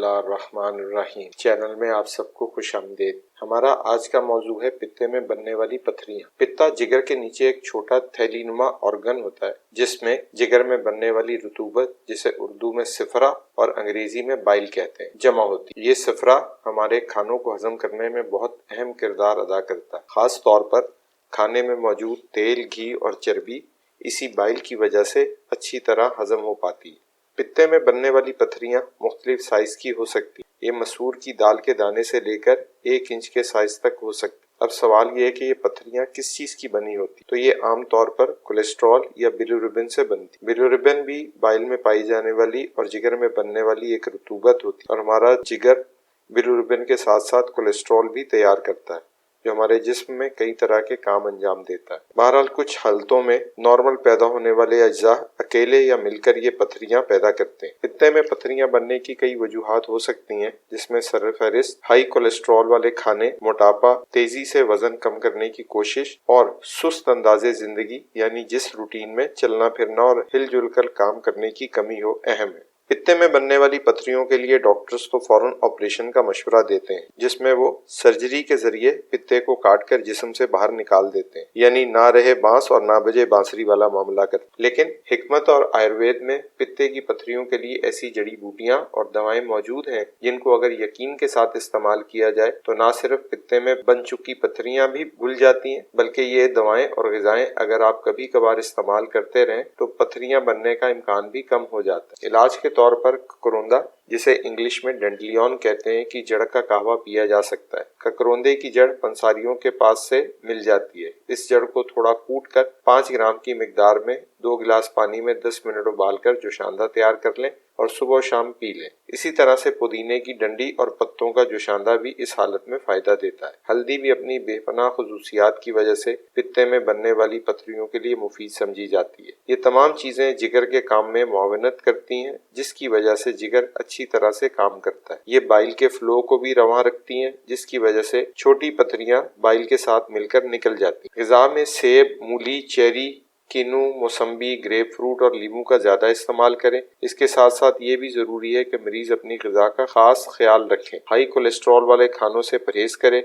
اللہ الرحمن الرحیم چینل میں آپ سب کو خوش آمدید۔ ہمارا آج کا موضوع ہے پتے میں بننے والی پتھریاں۔ پتا جگر کے نیچے ایک چھوٹا تھیلی نما آرگن ہوتا ہے جس میں جگر میں بننے والی رطوبت، جسے اردو میں سفرا اور انگریزی میں بائل کہتے ہیں، جمع ہوتی ہے۔ یہ سفرا ہمارے کھانوں کو ہضم کرنے میں بہت اہم کردار ادا کرتا ہے، خاص طور پر کھانے میں موجود تیل، گھی اور چربی اسی بائل کی وجہ سے اچھی طرح ہضم ہو پاتی ہے۔ پتے میں بننے والی پتھریاں مختلف سائز کی ہو سکتی ہیں۔ یہ مسور کی دال کے دانے سے لے کر 1 انچ کے سائز تک ہو سکتی ہیں۔ اب سوال یہ ہے کہ یہ پتھریاں کس چیز کی بنی ہوتی؟ تو یہ عام طور پر کولیسٹرول یا بلیروبن سے بنتی۔ بلیروبن بھی بائل میں پائی جانے والی اور جگر میں بننے والی ایک رطوبت ہوتی ہے، اور ہمارا جگر بلیروبن کے ساتھ ساتھ کولیسٹرول بھی تیار کرتا ہے جو ہمارے جسم میں کئی طرح کے کام انجام دیتا ہے۔ بہرحال کچھ حالتوں میں نارمل پیدا ہونے والے اجزاء اکیلے یا مل کر یہ پتھریاں پیدا کرتے ہیں۔ پتے میں پتھریاں بننے کی کئی وجوہات ہو سکتی ہیں، جس میں سرفہرست ہائی کولیسٹرول والے کھانے، موٹاپا، تیزی سے وزن کم کرنے کی کوشش اور سست انداز زندگی یعنی جس روٹین میں چلنا پھرنا اور ہل جل کر کام کرنے کی کمی ہو اہم ہے۔ پتے میں بننے والی پتھریوں کے لیے ڈاکٹرز تو فوراً آپریشن کا مشورہ دیتے ہیں، جس میں وہ سرجری کے ذریعے پتے کو کاٹ کر جسم سے باہر نکال دیتے ہیں، یعنی نہ رہے بانس اور نہ بجے بانسری والا معاملہ کرتے ہیں۔ لیکن حکمت اور آیوروید میں پتے کی پتھریوں کے لیے ایسی جڑی بوٹیاں اور دوائیں موجود ہیں جن کو اگر یقین کے ساتھ استعمال کیا جائے تو نہ صرف پتے میں بن چکی پتھریاں بھی گل جاتی ہیں، بلکہ یہ دوائیں اور غذائیں اگر آپ کبھی کبھار استعمال کرتے رہیں تو پتھریاں بننے کا امکان بھی کم ہو جاتا ہے۔ علاج کے طور پر ککروندہ، جسے انگلش میں ڈینڈلیون کہتے ہیں، کی جڑ کا قہوہ پیا جا سکتا ہے۔ ککروندے کی جڑ پنساریوں کے پاس سے مل جاتی ہے۔ اس جڑ کو تھوڑا کوٹ کر 5 گرام کی مقدار میں 2 گلاس پانی میں 10 منٹ ابال کر جوشاندہ تیار کر لیں اور صبح و شام پی لیں۔ اسی طرح سے پودینے کی ڈنڈی اور پتوں کا جوشاندہ بھی اس حالت میں فائدہ دیتا ہے۔ ہلدی بھی اپنی بے پناہ خصوصیات کی وجہ سے پتے میں بننے والی پتھریوں کے لیے مفید سمجھی جاتی ہے۔ یہ تمام چیزیں جگر کے کام میں معاونت کرتی ہیں، جس کی وجہ سے جگر اچھی طرح سے کام کرتا ہے۔ یہ بائل کے فلو کو بھی رواں رکھتی ہیں، جس کی وجہ سے چھوٹی پتھریاں بائل کے ساتھ مل کر نکل جاتی ہیں۔ غذا میں سیب، مولی، چیری، کینو، موسمبی، گریپ فروٹ اور لیموں کا زیادہ استعمال کریں۔ اس کے ساتھ ساتھ یہ بھی ضروری ہے کہ مریض اپنی غذا کا خاص خیال رکھیں۔ ہائی کولیسٹرول والے کھانوں سے پرہیز کریں،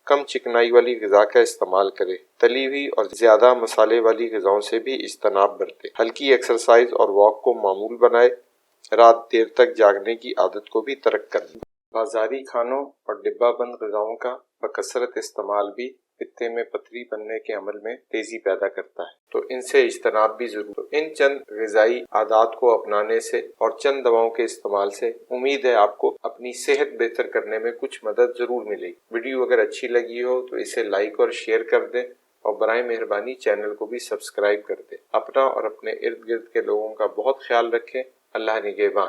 کم چکنائی والی غذا کا استعمال کریں، تلی ہوئی اور زیادہ مسالے والی غذاؤں سے بھی اجتناب برتیں۔ ہلکی ایکسرسائز اور واک کو معمول بنائیں۔ رات دیر تک جاگنے کی عادت کو بھی ترک کریں۔ بازاری کھانوں اور ڈبہ بند غذاؤں کا بکثرت استعمال بھی پتے میں پتھری بننے کے عمل میں تیزی پیدا کرتا ہے، تو ان سے اجتناب بھی ضرور۔ ان چند غذائی عادات کو اپنانے سے اور چند دواؤں کے استعمال سے امید ہے آپ کو اپنی صحت بہتر کرنے میں کچھ مدد ضرور ملے گی۔ ویڈیو اگر اچھی لگی ہو تو اسے لائک اور شیئر کر دیں، اور برائے مہربانی چینل کو بھی سبسکرائب کر دیں۔ اپنا اور اپنے ارد گرد کے لوگوں کا بہت خیال رکھیں۔ اللہ نگہبان۔